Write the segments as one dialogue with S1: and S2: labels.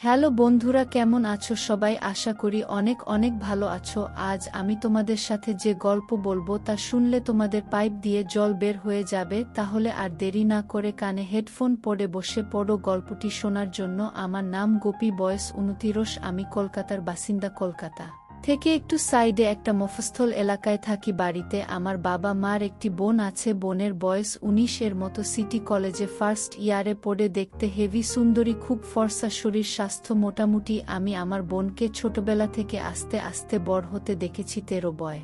S1: Hello বন্ধুরা, কেমন আছো সবাই? আশা করি অনেক অনেক ভালো আছো। আজ আমি তোমাদের সাথে যে গল্প বলবো তা শুনলে তোমাদের পাইপ দিয়ে জল বের হয়ে যাবে। তাহলে আর দেরি না করে কানে হেডফোন পরে বসে পড়ো গল্পটি শোনার জন্য। আমার নাম গোপী, বয়স 29, আমি কলকাতার বাসিন্দা। কলকাতা থেকে একটু সাইডে একটা মফস্বল এলাকায় থাকি। বাড়িতে আমার বাবা মার একটি বোন আছে। বোনের বয়স 19 এর মতো। সিটি কলেজে ফার্স্ট ইয়ারে পড়ে। দেখতে হেভি সুন্দরী, খুব ফর্সা, শরীর স্বাস্থ্য মোটামুটি। আমি আমার বোনকে ছোটবেলা থেকে আস্তে আস্তে বড় হতে দেখেছি। 13 বয়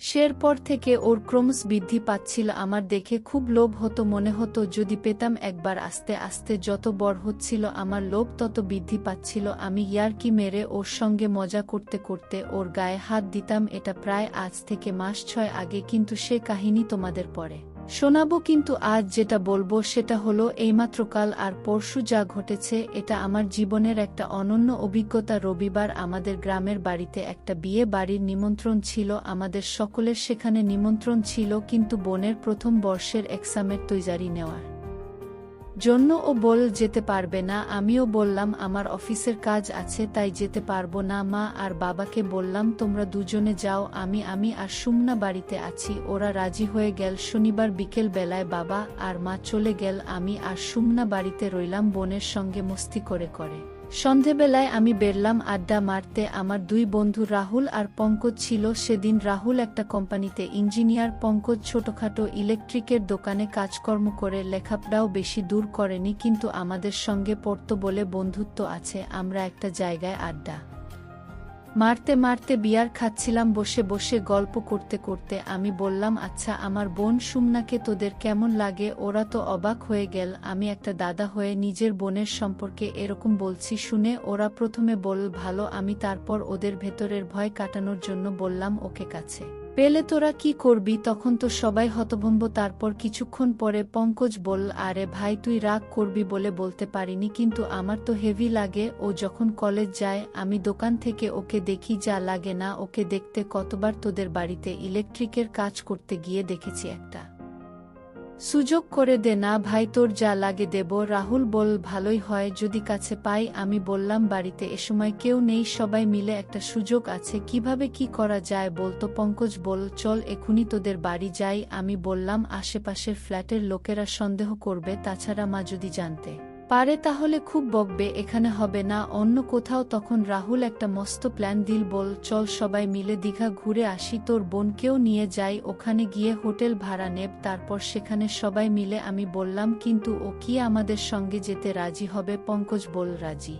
S1: সের পর থেকে ওর ক্রমশ বৃদ্ধি পাচ্ছিল। আমার দেখে খুব লোভ হতো, মনে হতো যদি পেতাম একবার। আস্তে আস্তে যত বড় হচ্ছিল আমার লোভ তত বৃদ্ধি পাচ্ছিল। আমি ইয়ার্কি মেরে ওর সঙ্গে মজা করতে করতে ওর গায়ে হাত দিতাম। এটা প্রায় আজ থেকে মাস 6 আগে, কিন্তু সে কাহিনী তোমাদের পরে শোনাবো। কিন্তু আজ যেটা বলবো সেটা হলো এইমাত্র কাল আর পরশু যা ঘটেছে। এটা আমার জীবনের একটা অনন্য অভিজ্ঞতা। রবিবার আমাদের গ্রামের বাড়িতে একটা বিয়ে বাড়ির নিমন্ত্রণ ছিল। আমাদের সকলের সেখানে নিমন্ত্রণ ছিল, কিন্তু বোনের প্রথম বর্ষের এক্সামের তৈয়ারি নেওয়ার জন্য ও বল যেতে পারবে না। আমিও বললাম আমার অফিসের কাজ আছে তাই যেতে পারবো না। মা আর বাবাকে বললাম তোমরা দুজনে যাও, আমি আর সুমনা বাড়িতে আছি। ওরা রাজি হয়ে গেল। শনিবার বিকেল বেলায় বাবা আর মা চলে গেল। আমি আর সুমনা বাড়িতে রইলাম বোনের সঙ্গে মস্তি করে। সন্ধেবেলায় আমি বেরলাম আড্ডা মারতে। আমার দুই বন্ধু রাহুল আর পঙ্কজ ছিল সেদিন। রাহুল একটা কোম্পানিতে ইঞ্জিনিয়ার, পঙ্কজ ছোটখাটো ইলেকট্রিকের দোকানে কাজকর্ম করে। লেখাপড়াও বেশি দূর করেনি, কিন্তু আমাদের সঙ্গে পড়তো বলে বন্ধুত্ব আছে। আমরা একটা জায়গায় আড্ডা মারতে মারতে বিয়ার খাচ্ছিলাম। বসে বসে গল্প করতে করতে আমি বললাম, আচ্ছা আমার বোন সুমনাকে তোদের কেমন লাগে? ওরা তো অবাক হয়ে গেল। আমি একটা দাদা হয়ে নিজের বোনের সম্পর্কে এরকম বলছি শুনে ওরা প্রথমে বলল ভালো। আমি তারপর ওদের ভেতরের ভয় কাটানোর জন্য বললাম, ওকে কাছে পেলে তোরা কি করবি? তখন তো সবাই হতভম্ব। তারপর কিছুক্ষণ পরে পঙ্কজ বলল, আরে ভাই তুই রাগ করবি বলে বলতে পারিনি, কিন্তু আমার তো হেভি লাগে। ও যখন কলেজ যায় আমি দোকান থেকে ওকে দেখি, যা লাগে না ওকে দেখতে। কতবার তোদের বাড়িতে ইলেকট্রিকের কাজ করতে গিয়ে দেখেছি। একটা সুযোগ করে দে না ভাই, তোর যা লাগে দেব। রাহুল বল, ভালোই হয় যদি কাছে পাই। আমি বললাম বাড়িতে এসময় কেউ নেই, সবাই মিলে একটা সুযোগ আছে, কিভাবে কি করা যায় বলতো? পঙ্কজ বল, চল এখুনি তোদের বাড়ি যাই। আমি বললাম আশেপাশের ফ্ল্যাটের লোকেরা সন্দেহ করবে, তাছাড়া মা যদি জানতে পারে তাহলে খুব বকবে, এখানে হবে না, অন্য কোথাও। তখন রাহুল একটা মস্ত প্ল্যান দিল, বল চল সবাই মিলে দীঘা ঘুরে আসি, তোর বোনকেও নিয়ে যাই। ওখানে গিয়ে হোটেল ভাড়া নেব, তারপর সেখানে সবাই মিলে। আমি বললাম কিন্তু ও কি আমাদের সঙ্গে যেতে রাজি হবে? পঙ্কজ বল, রাজি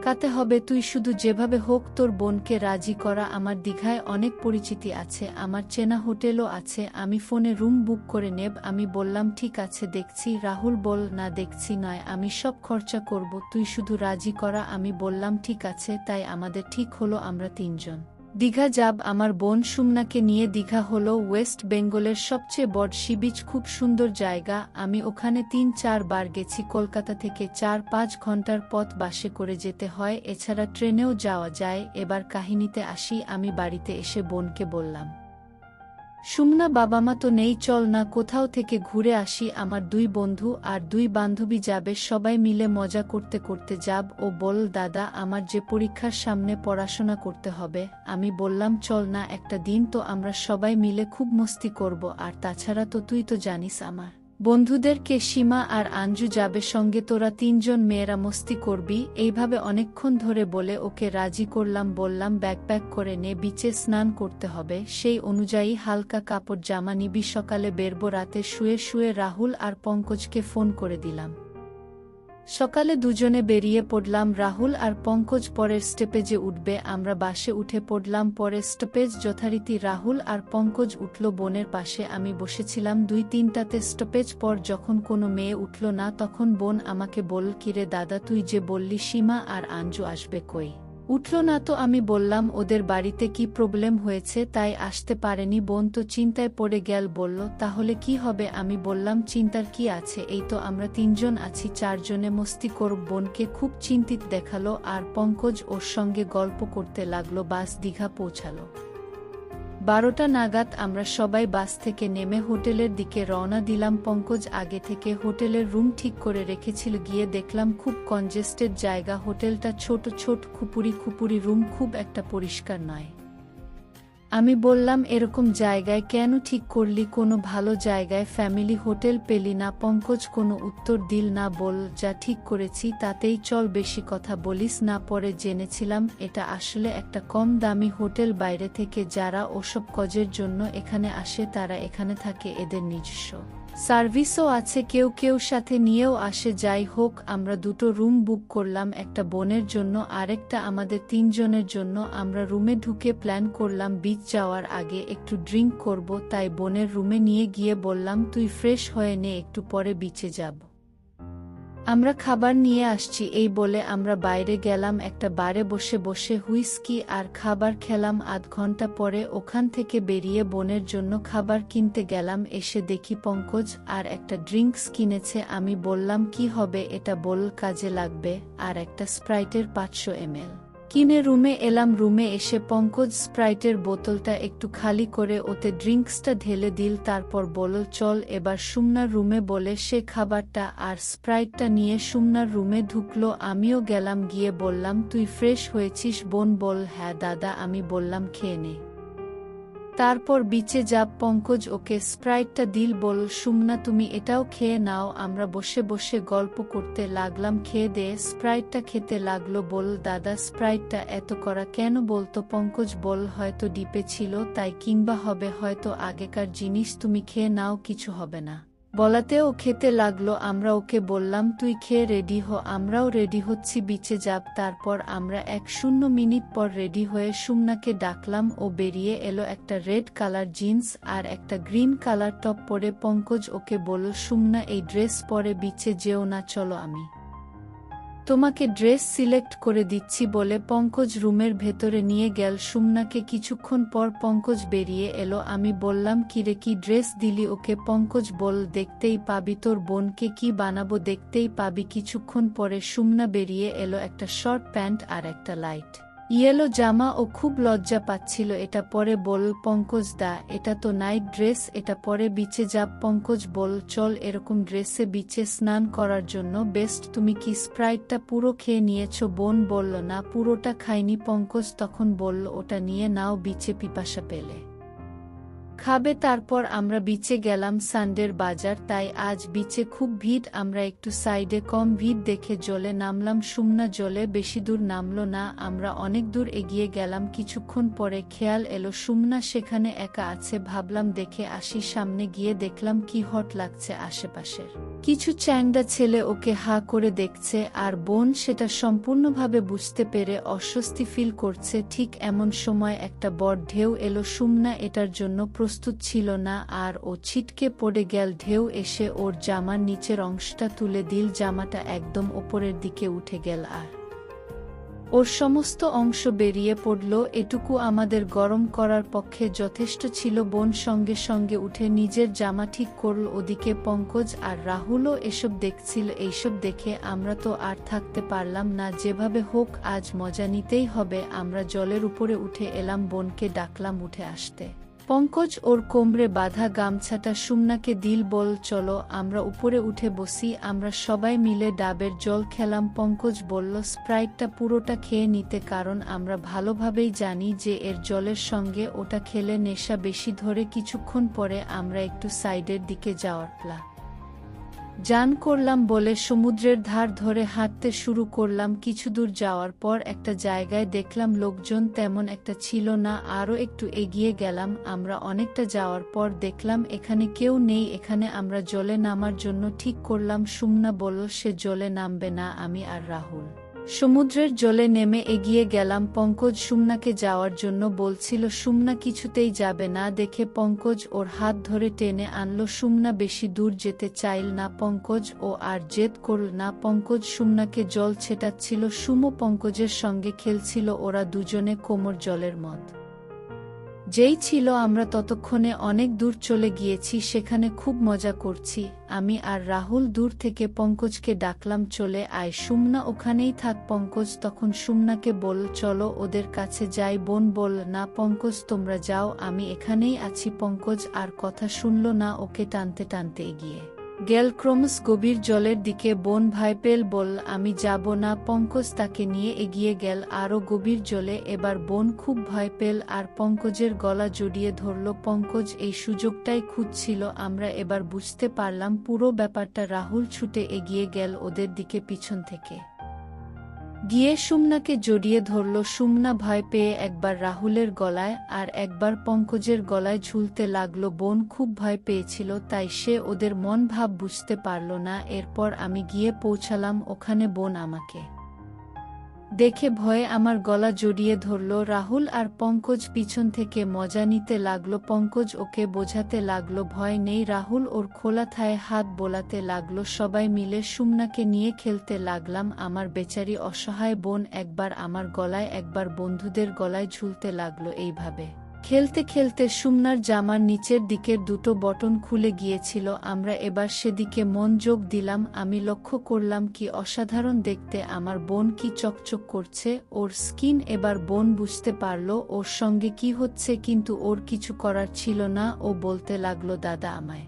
S1: কাতে হবে, তুই শুধু যেভাবে হোক তোর বোনকে রাজি করা। আমার দীঘায় অনেক পরিচিতি আছে, আমার চেনা হোটেলও আছে, আমি ফোনে রুম বুক করে নেব। আমি বললাম ঠিক আছে, দেখছি। রাহুল বল, না দেখছি নয়, আমি সব খরচা করব, তুই শুধু রাজি করা। আমি বললাম ঠিক আছে। তাই আমাদের ঠিক হলো আমরা তিনজন দীঘা যাব। আমার বোন সুমনাকে নিয়ে। দীঘা হলো ওয়েস্ট বেঙ্গলের সবচেয়ে বড় সি বিচ, খুব সুন্দর জায়গা। আমি ওখানে 3-4 বার গেছি। কলকাতা থেকে 4-5 ঘন্টার পথ বাসে করে যেতে হয়, এছাড়া ট্রেনেও যাওয়া যায়। এবার কাহিনীতে আসি। আমি বাড়িতে এসে বোনকে বললাম, সুমনা বাবা মা তো নেই, চল না কোথাও থেকে ঘুরে আসি। আমার দুই বন্ধু আর দুই বান্ধবী যাবে, সবাই মিলে মজা করতে করতে যাব। ও বল, দাদা আমার যে পরীক্ষার সামনে পড়াশোনা করতে হবে। আমি বললাম চল না, একটা দিন তো আমরা সবাই মিলে খুব মস্তি করব। আর তাছাড়া তো তুই তো জানিস আমার বন্ধুদেরকে, সীমা আর আঞ্জু যাবে সঙ্গে, তোরা তিনজন মেয়েরা মস্তি করবি। এইভাবে অনেকক্ষণ ধরে বলে ওকে রাজি করলাম। বললাম ব্যাগ প্যাক করে নে, বিচে স্নান করতে হবে, সেই অনুযায়ী হালকা কাপড় জামা নিবি, সকালে বেরবো। রাতে শুয়ে শুয়ে রাহুল আর পঙ্কজকে ফোন করে দিলাম। সকালে দুজনে বেরিয়ে পড়লাম। রাহুল আর পঙ্কজ পরের স্টপেজে উঠবে, আমরা বাসে উঠে পড়লাম। পরের স্টপেজ যথারীতি রাহুল আর পঙ্কজ উঠল বোনের পাশে। আমি বসেছিলাম 2-3টাতে স্টপেজ পর। যখন কোনো মেয়ে উঠল না তখন বোন আমাকে বলল, কিরে দাদা, তুই যে বললি সীমা আর আঞ্জু আসবে, কই উঠল না তো? আমি বললাম ওদের বাড়িতে কি প্রবলেম হয়েছে তাই আসতে পারেনি। বোন তো চিন্তায় পড়ে গেল, বলল তাহলে কি হবে? আমি বললাম চিন্তার কি আছে, এই তো আমরা তিনজন আছি, 4 জনে মস্তি করব। বোনকে খুব চিন্তিত দেখালো আর পঙ্কজ ওর সঙ্গে গল্প করতে লাগলো। বাস দীঘা পৌঁছালো। 12টা নাগাদ আমরা সবাই বাস থেকে নেমে হোটেলের দিকে রওনা দিলাম। পঙ্কজ আগে থেকে হোটেলের রুম ঠিক করে রেখেছিল। গিয়ে দেখলাম খুব কনজেস্টেড জায়গা। হোটেলটা ছোট ছোট খুপুরি খুপুরি রুম, খুব একটা পরিষ্কার নয়। আমি বললাম, এরকম জায়গায় কেন ঠিক করলি? কোনো ভালো জায়গায় ফ্যামিলি হোটেল পেলি না? পঙ্কজ কোনো উত্তর দিল না, বল, যা ঠিক করেছি তাতেই চল, বেশি কথা বলিস না। পরে জেনেছিলাম এটা আসলে একটা কম দামি হোটেল। বাইরে থেকে যারা ওসব কাজের জন্য এখানে আসে তারা এখানে থাকে, এদের নিজস্ব সার্ভিসও আছে, কেউ কেউ সাথে নিয়েও আসে। যাই হোক, আমরা 2টো রুম বুক করলাম, একটা বোনের জন্য আরেকটা আমাদের 3 জনের জন্য। আমরা রুমে ঢুকে প্ল্যান করলাম বিচ যাওয়ার আগে একটু ড্রিঙ্ক করব, তাই বোনের রুমে নিয়ে গিয়ে বললাম, তুই ফ্রেশ হয়ে নে, একটু পরে বিচে যাব, আমরা খাবার নিয়ে আসছি। এই বলে আমরা বাইরে গেলাম, একটা বারে বসে বসে হুইস্কি আর খাবার খেলাম। আধ ঘন্টা পরে ওখান থেকে বেরিয়ে বোনের জন্য খাবার কিনতে গেলাম। এসে দেখি পঙ্কজ আর একটা ড্রিঙ্কস কিনেছে। আমি বললাম, কি হবে এটা? বল, কাজে লাগবে। আর একটা স্প্রাইটের 500 ml কিনে রুমে এলাম। রুমে এসে পঙ্কজ স্প্রাইটের বোতলটা একটু খালি করে ওতে ড্রিঙ্কসটা ঢেলে দিল। তারপর বলল, চল এবার সুমনার রুমে, বলে সে খাবারটা আর স্প্রাইটটা নিয়ে সুমনার রুমে ঢুকলো। আমিও গেলাম, গিয়ে বললাম, তুই ফ্রেশ হয়েছিস? বোন বল, হ্যাঁ দাদা। আমি বললাম, খেয়ে নে, তারপর বিচে যাব। পঙ্কজ ওকে স্প্রাইটটা দিল, বল, সুমনা তুমি এটাও খেয়ে নাও। আমরা বসে বসে গল্প করতে লাগলাম। খেয়ে দে স্প্রাইটটা খেতে লাগলো। বল, দাদা স্প্রাইটটা এত করা কেন? বলতো পঙ্কজ। বল, হয়তো ডিপে ছিল তাই, কিংবা হবে হয়তো আগেকার জিনিস, তুমি খেয়ে নাও, কিছু হবে না। বলাতেও খেতে লাগলো। আমরা ওকে বললাম, তুই খেয়ে রেডি হ। আমরাও রেডি হচ্ছি, বিচে যাব। তারপর আমরা 1-0 মিনিট পর রেডি হয়ে সুমনাকে ডাকলাম। ও বেরিয়ে এলো, একটা রেড কালার জিন্স আর একটা গ্রিন কালার টপ পরে। পঙ্কজ ওকে বলল, সুমনা এই ড্রেস পরে বিচে যেও না, চলো আমি তোমাকে ড্রেস সিলেক্ট করে দিচ্ছি, বলে পঙ্কজ রুমের ভেতরে নিয়ে গেল সুমনাকে। কিছুক্ষণ পর পঙ্কজ বেরিয়ে এলো। আমি বললাম, কিরে, কি ড্রেস দিলি ওকে? পঙ্কজ বল, দেখতেই পাবি, তোর বোনকে কি বানাবো, দেখতেই পাবি। কিছুক্ষণ পরে সুমনা বেরিয়ে এলো, একটা শর্ট প্যান্ট আর একটা লাইট ইয়েলো জামা। ও খুব লজ্জা পাচ্ছিল এটা পরে। বল, পঙ্কজ দা, এটা তো নাইট ড্রেস, এটা পরে বিচে যাব। পঙ্কজ বল, চল, এরকম ড্রেসে বিচে স্নান করার জন্য বেস্ট। তুমি কি স্প্রাইটটা পুরো খেয়ে নিয়েছো? বোন বলল, না, পুরোটা খাইনি। পঙ্কজ তখন বলল, ওটা নিয়ে নাও, বিচে পিপাসা পেলে খাবে। তারপর আমরা বিচে গেলাম। সানডের বাজার, তাই আজ বিচে খুব ভিড়। আমরা একটু সাইডে কম ভিড় দেখে জলে নামলাম। সুমনা জলে বেশি দূর নামলো না, আমরা অনেক দূর এগিয়ে গেলাম। কিছুক্ষণ পরে খেয়াল এলো সুমনা সেখানে একা আছে। ভাবলাম দেখে আসি। সামনে গিয়ে দেখলাম কি হট লাগছে, আশেপাশের কিছু চ্যাংড়া ছেলে ওকে হা করে দেখছে, আর বোন সেটা সম্পূর্ণভাবে বুঝতে পেরে অস্বস্তি ফিল করছে। ঠিক এমন সময় একটা বড় ঢেউ এলো। সুমনা এটার জন্য প্রস্তুত ছিল না, আর ও ছিটকে পড়ে গেল। ঢেউ এসে ওর জামার নিচের অংশটা তুলে দিল, জামাটা একদম ওপরের দিকে উঠে গেল আর ওর সমস্ত অংশ বেরিয়ে পড়ল। এটুকু আমাদের গরম করার পক্ষে যথেষ্ট ছিল। বোন সঙ্গে সঙ্গে উঠে নিজের জামা ঠিক করল। ওদিকে পঙ্কজ আর রাহুলও এসব দেখছিল। এইসব দেখে আমরা তো আর থাকতে পারলাম না, যেভাবে হোক আজ মজা নিতেই হবে। আমরা জলের উপরে উঠে এলাম, বোনকে ডাকলাম উঠে আসতে। পঙ্কজ ওর কোমরে বাঁধা গামছাটা সুমনাকে দিল, বল, চলো আমরা উপরে উঠে বসি। আমরা সবাই মিলে ডাবের জল খেলাম। পঙ্কজ বলল স্প্রাইটটা পুরোটা খেয়ে নিতে, কারণ আমরা ভালোভাবেই জানি যে এর জলের সঙ্গে ওটা খেলে নেশা বেশি ধরে। কিছুক্ষণ পরে আমরা একটু সাইডের দিকে যাওয়ার জান করলাম বলে সমুদ্রের ধার ধরে হাঁটতে শুরু করলাম। কিছু দূর যাওয়ার পর একটা জায়গায় দেখলাম লোকজন তেমন একটা ছিল না। আরও একটু এগিয়ে গেলাম। আমরা অনেকটা যাওয়ার পর দেখলাম এখানে কেউ নেই। এখানে আমরা জলে নামার জন্য ঠিক করলাম। সুমনা বলল সে জলে নামবে না। আমি আর রাহুল সমুদ্রের জলে নেমে এগিয়ে গেলাম। পঙ্কজ সুমনাকে যাওয়ার জন্য বলছিল, সুমনা কিছুতেই যাবে না দেখে পঙ্কজ ওর হাত ধরে টেনে আনলো। সুমনা বেশি দূর যেতে চাইল না। পঙ্কজ ও আর জেদ করল না। পঙ্কজ সুমনাকে জল ছেটাচ্ছিল, সুমো পঙ্কজের সঙ্গে খেলছিল। ওরা দুজনে কোমর জলের মধ্যে যেই ছিল আমরা ততক্ষণে অনেক দূর চলে গিয়েছি, সেখানে খুব মজা করছি। আমি আর রাহুল দূর থেকে পঙ্কজকে ডাকলাম, চলে আয় সুমনা, ওখানেই থাক। পঙ্কজ তখন সুমনাকে বল, চলো ওদের কাছে যাই। বোন বল, না পঙ্কজ তোমরা যাও, আমি এখানেই আছি। পঙ্কজ আর কথা শুনল না, ওকে টানতে টানতে এগিয়ে গেল ক্রমশ গভীর জলের দিকে। বোন ভয় পেল, বল আমি যাব না। পঙ্কজ তাকে নিয়ে এগিয়ে গেল আরও গভীর জলে। এবার বোন খুব ভয় পেল আর পঙ্কজের গলা জড়িয়ে ধরল। পঙ্কজ এই সুযোগটাই খুঁজছিল। আমরা এবার বুঝতে পারলাম পুরো ব্যাপারটা। রাহুল ছুটে এগিয়ে গেল ওদের দিকে, পিছন থেকে গিয়ে সুমনাকে জড়িয়ে ধরল। সুমনা ভয় পেয়ে একবার রাহুলের গলায় আর একবার পঙ্কজের গলায় ঝুলতে লাগলো। বোন খুব ভয় পেয়েছিল, তাই সে ওদের মন ভাব বুঝতে পারল না। এরপর আমি গিয়ে পৌঁছালাম ওখানে। বোন আমাকে দেখে ভয়ে আমার গলা জড়িয়ে ধরল। রাহুল আর পঙ্কজ পিছন থেকে মজা নিতে লাগলো। পঙ্কজ ওকে বোঝাতে লাগলো ভয় নেই। রাহুল ওর খোলা থায়ে হাত বোলাতে লাগলো। সবাই মিলে সুমনাকে নিয়ে খেলতে লাগলাম। আমার বেচারি অসহায় বোন একবার আমার গলায় একবার বন্ধুদের গলায় ঝুলতে লাগলো। এইভাবে খেলতে খেলতে সুমনার জামার নিচের দিকের দুটো বটন খুলে গিয়েছিল। আমরা এবার সেদিকে মনোযোগ দিলাম। আমি লক্ষ্য করলাম কি অসাধারণ দেখতে আমার বোন কি চকচক করছে ওর স্কিন। এবার বোন বুঝতে পারল ওর সঙ্গে কি হচ্ছে, কিন্তু ওর কিছু করার ছিল না। ও বলতে লাগলো, দাদা আমায়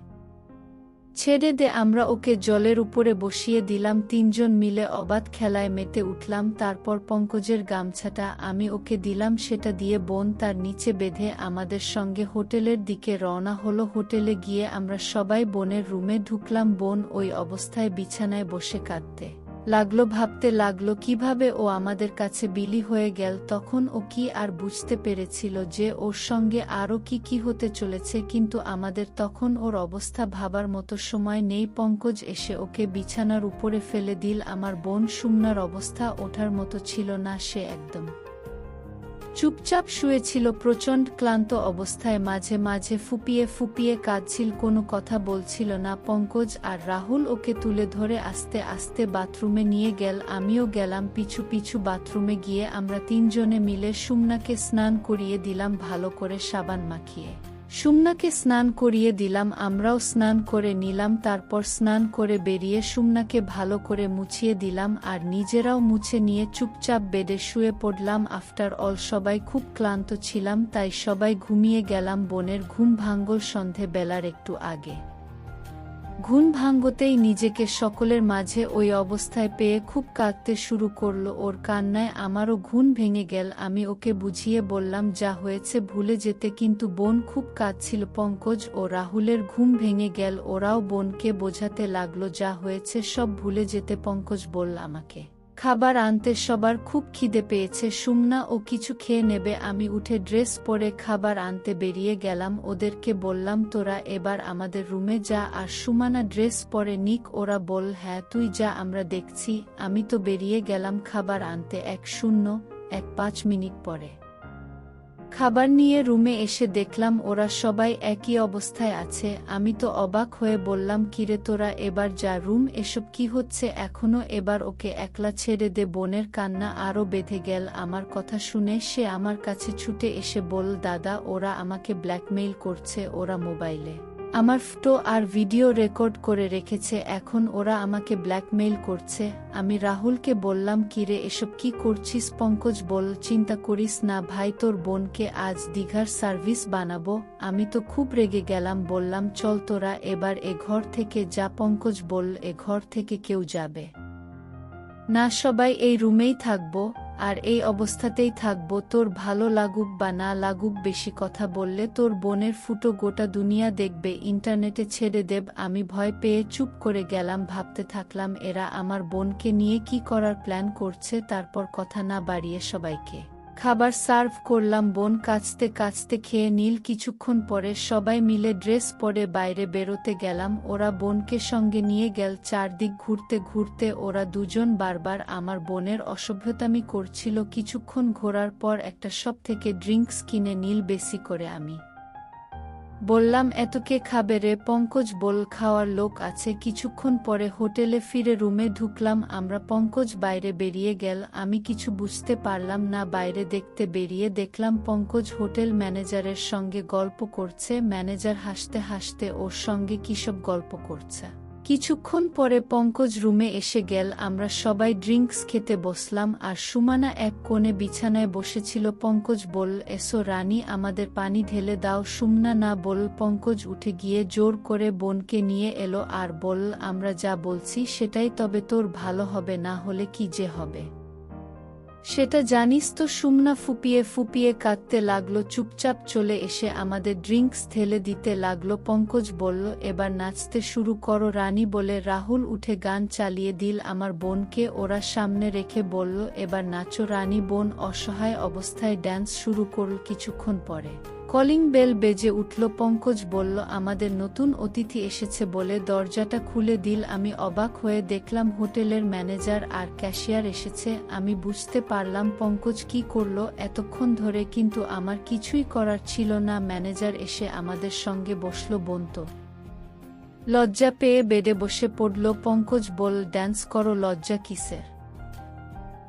S1: ছেড়ে দে। আমরা ওকে জলের উপরে বসিয়ে দিলাম। তিনজন মিলে অবাধ খেলায় মেতে উঠলাম। তারপর পঙ্কজের গামছাটা আমি ওকে দিলাম, সেটা দিয়ে বোন তার নিচে বেঁধে আমাদের সঙ্গে হোটেলের দিকে রওনা হলো। হোটেলে গিয়ে আমরা সবাই বোনের রুমে ঢুকলাম। বোন ওই অবস্থায় বিছানায় বসে কাঁদতে লাগলো, ভাবতে লাগলো কিভাবে ও আমাদের কাছে বিলি হয়ে গেল। তখন ও কি আর বুঝতে পেরেছিল যে ওর সঙ্গে আরও কি হতে চলেছে, কিন্তু আমাদের তখন ওর অবস্থা ভাবার মতো সময় নেই। পঙ্কজ এসে ওকে বিছানার উপরে ফেলে দিল। আমার বোন সুমনার অবস্থা ওঠার মতো ছিল না, সে একদম চুপচাপ শুয়েছিল প্রচণ্ড ক্লান্ত অবস্থায়। মাঝে মাঝে ফুপিয়ে ফুপিয়ে কাঁদছিল, কোনো কথা বলছিল না। পঙ্কজ আর রাহুল ওকে তুলে ধরে আস্তে আস্তে বাথরুমে নিয়ে গেল। আমিও গেলাম পিছু পিছু। বাথরুমে গিয়ে আমরা তিনজনে মিলে সুমনাকে স্নান করিয়ে দিলাম, ভালো করে সাবান মাখিয়ে সুমনাকে স্নান করিয়ে দিলাম। আমরাও স্নান করে নিলাম। তারপর স্নান করে বেরিয়ে সুমনাকে ভালো করে মুছিয়ে দিলাম আর নিজেরাও মুছে নিয়ে চুপচাপ বেডে শুয়ে পড়লাম। আফটার অল সবাই খুব ক্লান্ত ছিলাম, তাই সবাই ঘুমিয়ে গেলাম। বোনের ঘুম ভাঙল সন্ধে বেলার একটু আগে। ঘুম ভাঙতেই নিজেকে সকলের মাঝে ওই অবস্থায় পেয়ে খুব কাঁদতে শুরু করলো। ওর কান্নায় আমারও ঘুম ভেঙে গেল। আমি ওকে বুঝিয়ে বললাম যা হয়েছে ভুলে যেতে, কিন্তু বোন খুব কাঁদছিল। পঙ্কজ ও রাহুলের ঘুম ভেঙে গেল, ওরাও বোনকে বোঝাতে লাগলো যা হয়েছে সব ভুলে যেতে। পঙ্কজ বলল আমাকে খাবার আনতে, সবার খুব খিদে পেয়েছে, সুমনা ও কিছু খেয়ে নেবে। আমি উঠে ড্রেস পরে খাবার আনতে বেরিয়ে গেলাম। ওদেরকে বললাম তোরা এবার আমাদের রুমে যা আর সুমানা ড্রেস পরে নিক। ওরা বল হ্যাঁ তুই যা, আমরা দেখছি। আমি তো বেরিয়ে গেলাম খাবার আনতে। 1:05 মিনিট পরে খাবার নিয়ে রুমে এসে দেখলাম ওরা সবাই একই অবস্থায় আছে। আমি তো অবাক হয়ে বললাম কিরে তোরা এবার যা রুম, এসব কি হচ্ছে এখনো? এবার ওকে একলা ছেড়ে দে। বোনের কান্না আরও বেঁধে গেল। আমার কথা শুনে সে আমার কাছে ছুটে এসে বলল দাদা ওরা আমাকে ব্ল্যাকমেইল করছে, ওরা মোবাইলে আমার ফটো আর ভিডিও রেকর্ড করে রেখেছে, এখন ওরা আমাকে ব্ল্যাকমেইল করছে। আমি রাহুলকে বললাম কিরে এসব কি করছিস? পঙ্কজ বলল চিন্তা করিস না ভাই, তোর বোনকে আজ দীঘার সার্ভিস বানাবো। আমি তো খুব রেগে গেলাম, বললাম চল তোরা এবার এ ঘর থেকে যা। পঙ্কজ বলল এ ঘর থেকে কেউ যাবে না, সবাই এই রুমেই থাকবো আর এই অবস্থাতেই থাকবো, তোর ভালো লাগুক বা না লাগুক। বেশি কথা বললে তোর বোনের ফুটো গোটা দুনিয়া দেখবে, ইন্টারনেটে ছেড়ে দেব। আমি ভয় পেয়ে চুপ করে গেলাম, ভাবতে থাকলাম এরা আমার বোনকে নিয়ে কি করার প্ল্যান করছে। তারপর কথা না বাড়িয়ে সবাইকে খাবার সার্ভ করলাম। বোন কাঁচতে কাঁচতে খেয়ে নীল। কিছুক্ষণ পরে সবাই মিলে ড্রেস পরে বাইরে বেরোতে গেলাম। ওরা বোনকে সঙ্গে নিয়ে গেল। চারদিক ঘুরতে ঘুরতে ওরা দুজন বারবার আমার বোনের অসভ্যতামি করছিল। কিছুক্ষণ ঘোরার পর একটা শপ থেকে ড্রিঙ্কস কিনে নীল বেশি করে আমি বললাম এত কে খাবে রে? পঙ্কজ বলল খাওয়ার লোক আছে। কিছুক্ষণ পরে হোটেলে ফিরে রুমে ঢুকলাম আমরা। পঙ্কজ বাইরে বেরিয়ে গেল, আমি কিছু বুঝতে পারলাম না। বাইরে দেখতে বেরিয়ে দেখলাম পঙ্কজ হোটেল ম্যানেজারের সঙ্গে গল্প করছে। ম্যানেজার হাসতে হাসতে ওর সঙ্গে কিসব গল্প করছে। কিছুক্ষণ পরে পঙ্কজ রুমে এসে গেল, আমরা সবাই ড্রিঙ্কস খেতে বসলাম আর সুমানা এক কোণে বিছানায় বসেছিল। পঙ্কজ বলল এসো রানী, আমাদের পানি ঢেলে দাও। সুমনা না বলল। পঙ্কজ উঠে গিয়ে জোর করে বোনকে নিয়ে এলো আর বলল আমরা যা বলছি সেটাই, তবে তোর ভালো হবে, না হলে কি যে হবে সেটা জানিস তো। সুমনা ফুপিয়ে ফুপিয়ে কাঁদতে লাগলো। চুপচাপ চলে এসে আমাদের ড্রিঙ্কস ঢেলে দিতে লাগলো। পঙ্কজ বলল এবার নাচতে শুরু করো রানী বলে রাহুল উঠে গান চালিয়ে দিল আমার বোনকে ওরা সামনে রেখে বলল এবার নাচো রানী। বোন অসহায় অবস্থায় ড্যান্স শুরু করল। কিছুক্ষণ পরে কলিং বেল বেজে উঠল। পঙ্কজ বলল আমাদের নতুন অতিথি এসেছে বলে দরজাটা খুলে দিল। আমি অবাক হয়ে দেখলাম হোটেলের ম্যানেজার আর ক্যাশিয়ার এসেছে। আমি বুঝতে পারলাম পঙ্কজ কি করলো এতক্ষণ ধরে, কিন্তু আমার কিছুই করার ছিল না। ম্যানেজার এসে আমাদের সঙ্গে বসলো। বোন তো লজ্জা পেয়ে বেডে বসে পড়ল। পঙ্কজ বলল ড্যান্স করো, লজ্জা কিসের?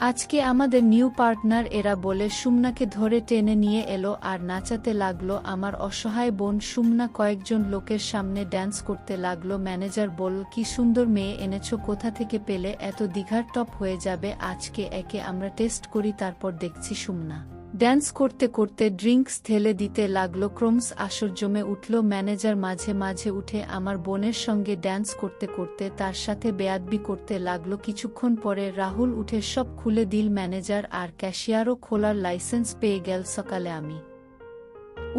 S1: আজকে আমাদের নিউ পার্টনার এরা বলে সুমনাকে ধরে টেনে নিয়ে এলো আর নাচাতে লাগলো আমার অসহায় বোন। সুমনা কয়েকজন লোকের সামনে ড্যান্স করতে লাগলো। ম্যানেজার বলল কি সুন্দর মেয়ে এনেছো, কোথা থেকে পেলে? এত দীঘার টপ হয়ে যাবে আজকে, একে আমরা টেস্ট করি তারপর দেখছি। সুমনা ড্যান্স করতে করতে ড্রিঙ্কস ঢেলে দিতে লাগলো। ক্রমশ আসর জমে উঠল। ম্যানেজার মাঝে মাঝে উঠে আমার বোনের সঙ্গে ড্যান্স করতে করতে তার সাথে বেয়াদবি করতে লাগলো। কিছুক্ষণ পরে রাহুল উঠে সব খুলে দিল। ম্যানেজার আর ক্যাশিয়ারও খোলার লাইসেন্স পেয়ে গেল। সকালে আমি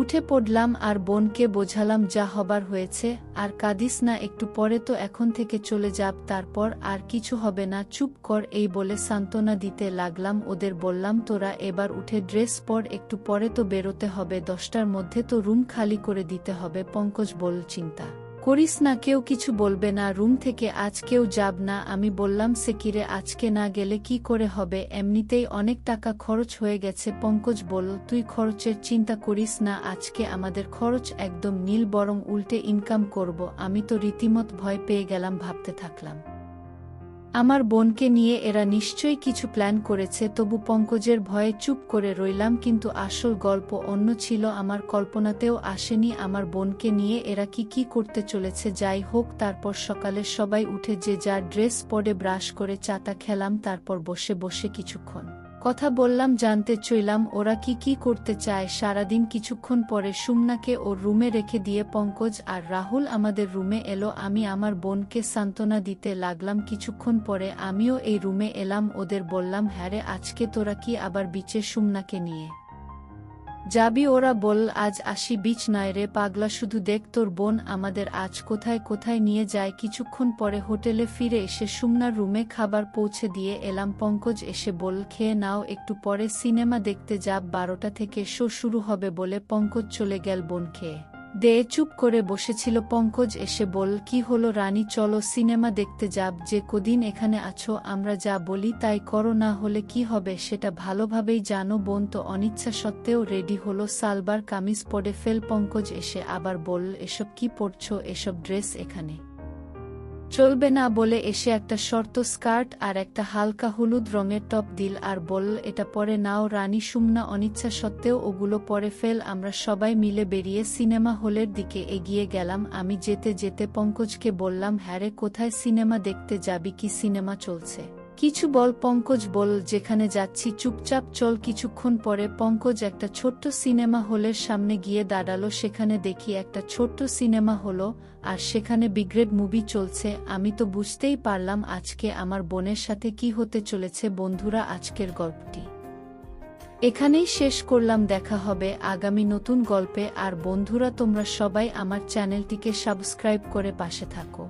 S1: উঠে পড়লাম আর বোনকে বোঝালাম যা হবার হয়েছে, আর কাঁদিস না, একটু পরে তো এখন থেকে চলে যাব, তারপর আর কিছু হবে না, চুপ কর। এই বলে সান্ত্বনা দিতে লাগলাম ওদের। বললাম তোরা এবার উঠে ড্রেস পর, একটু পরে তো বেরোতে হবে, 10টার মধ্যে তো রুম খালি করে দিতে হবে। পঙ্কজ বলল চিন্তা করিস না, কেউ কিছু বলবে না, রুম থেকে আজ কেউ যাব না। আমি বললাম সে কিরে, আজকে না গেলে কি করে হবে, এমনিতেই অনেক টাকা খরচ হয়ে গেছে। পঙ্কজ বলল তুই খরচের চিন্তা করিস না, আজকে আমাদের খরচ একদম নীল, বরং উল্টে ইনকাম করব। আমি তো রীতিমত ভয় পেয়ে গেলাম, ভাবতে থাকলাম আমার বোনকে নিয়ে এরা নিশ্চয়ই কিছু প্ল্যান করেছে। তবু পঙ্কজের ভয়ে চুপ করে রইলাম, কিন্তু আসল গল্প অন্য ছিল, আমার কল্পনাতেও আসেনি আমার বোনকে নিয়ে এরা কি কি করতে চলেছে। যাই হোক, তারপর সকালে সবাই উঠে যে যার ড্রেস পরে ব্রাশ করে চাটা খেলাম, তারপর বসে বসে কিছুক্ষণ কথা বললাম, জানতে চাইলাম ওরা কি কি করতে চায় সারাদিন। কিছুক্ষণ পরে সুমনাকে ওর রুমে রেখে দিয়ে পঙ্কজ আর রাহুল আমাদের রুমে এলো। আমি আমার বোনকে সান্ত্বনা দিতে লাগলাম। কিছুক্ষণ পরে আমিও এই রুমে এলাম। ওদের বললাম হ্যাঁ রে, আজকে তোরা কি আবার বিচে সুমনাকে নিয়ে যাবি? ওরা বলল আজ আসি, বিচ নয় রে পাগলা, শুধু দেখ তোর বোন আমাদের আজ কোথায় কোথায় নিয়ে যায়। কিছুক্ষণ পরে হোটেলে ফিরে এসে সুমনার রুমে খাবার পৌঁছে দিয়ে এলাম। পঙ্কজ এসে বলল খেয়ে নাও, একটু পরে সিনেমা দেখতে যাব, 12টা থেকে শো শুরু হবে বলে পঙ্কজ চলে গেল। বোন খেয়ে দে চুপ করে বসেছিল। পঙ্কজ এসে বলল কি হলো রানী, চলো সিনেমা দেখতে যাব, যে কদিন এখানে আছো আমরা যা বলি তাই করো, না হলে কি হবে সেটা ভালোভাবেই জানো। বোন তো অনিচ্ছা সত্ত্বেও রেডি হলো, সালবার কামিজ পরে ফেল। পঙ্কজ এসে আবার বলল এসব কি পরছো, এসব ড্রেস এখানে চলবে না বলে এসে একটা শর্ট স্কার্ট আর একটা হালকা হলুদ রঙের টপ দিল আর বলল এটা পরে নাও রানী। সুমনা অনিচ্ছা সত্ত্বেও ওগুলো পরে ফেল। আমরা সবাই মিলে বেরিয়ে সিনেমা হলের দিকে এগিয়ে গেলাম। আমি যেতে যেতে পঙ্কজকে বললাম হ্যাঁ রে, কোথায় সিনেমা দেখতে যাবি, কি সিনেমা চলছে কিছু বল। পঙ্কজ বলল যেখানে যাচ্ছি চুপচাপ চল। কিছুক্ষণ পরে পঙ্কজ একটা ছোট্ট সিনেমা হলের সামনে গিয়ে দাঁড়ালো। সেখানে দেখি একটা ছোট্ট সিনেমা হলো আর সেখানে বিগ্রেড মুভি চলছে। আমি তো বুঝতেই পারলাম আজকে আমার বোনের সাথে কি হতে চলেছে। বন্ধুরা, আজকের গল্পটি এখানেই শেষ করলাম, দেখা হবে আগামী নতুন গল্পে। আর বন্ধুরা, তোমরা সবাই আমার চ্যানেলটিকে সাবস্ক্রাইব করে পাশে থাকো।